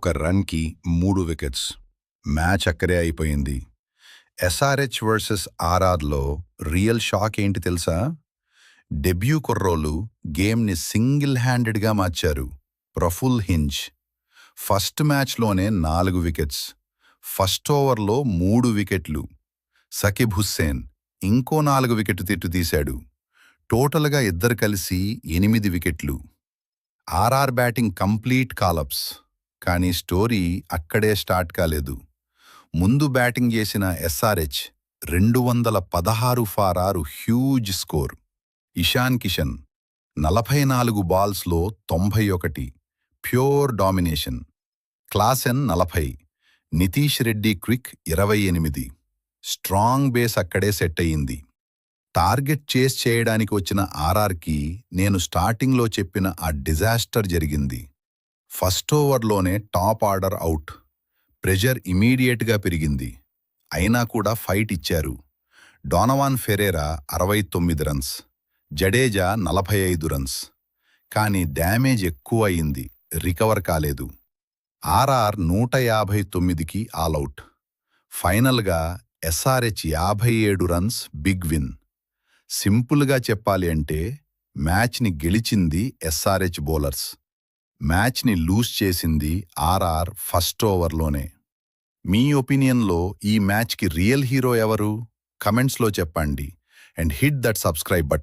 ఒక రన్కి 3 wickets. Match అక్కడే అయిపోయింది. ఎస్ఆర్హెచ్ వర్సెస్ ఆర్ఆర్లో రియల్ షాక్ ఏంటి తెలుసా? డెబ్యూ కుర్రోలు గేమ్ని సింగిల్ హ్యాండెడ్గా మార్చారు. ప్రఫుల్ హింజ్ ఫస్ట్ మ్యాచ్లోనే 4 వికెట్స్. ఫస్ట్ ఓవర్లో 3 వికెట్లు. సకిబ్ హుస్సేన్ ఇంకో 4 వికెట్లు తీశాడు. టోటల్గా ఇద్దరు కలిసి 8 వికెట్లు. RR batting complete collapse. కానీ స్టోరీ అక్కడే స్టార్ట్ కాలేదు. ముందు బ్యాటింగ్ చేసిన SRH 216 for 6 huge score. Ishan Kishan 44 బాల్స్లో 91 pure domination. Klaasen 40, Nitish Reddy quick 28. Strong base అక్కడే సెట్ అయ్యింది. టార్గెట్ చేస్ చేయడానికి వచ్చిన ఆర్ఆర్కి నేను స్టార్టింగ్లో చెప్పిన ఆ డిజాస్టర్ జరిగింది. ఫస్ట్ ఓవర్లోనే టాప్ ఆర్డర్ అవుట్. ప్రెజర్ ఇమీడియట్గా పెరిగింది. అయినా కూడా ఫైట్ ఇచ్చారు. Donovan Ferreira 69 runs, Jadeja 45 runs. కానీ డ్యామేజ్ ఎక్కువ అయింది, రికవర్ కాలేదు. ఆర్ఆర్ 159కి ఆల్అవుట్. ఫైనల్గా ఎస్ఆర్హెచ్ 57 రన్స్ బిగ్ విన్. సింపుల్గా చెప్పాలి అంటే మ్యాచ్ని గెలిచింది ఎస్ఆర్హెచ్ బౌలర్స్. మ్యాచ్ని లూజ్ చేసింది ఆర్ఆర్ ఫస్ట్ ఓవర్లోనే. మీ ఒపీనియన్లో ఈ మ్యాచ్కి రియల్ హీరో ఎవరు? కమెంట్స్లో చెప్పండి. And hit that subscribe button.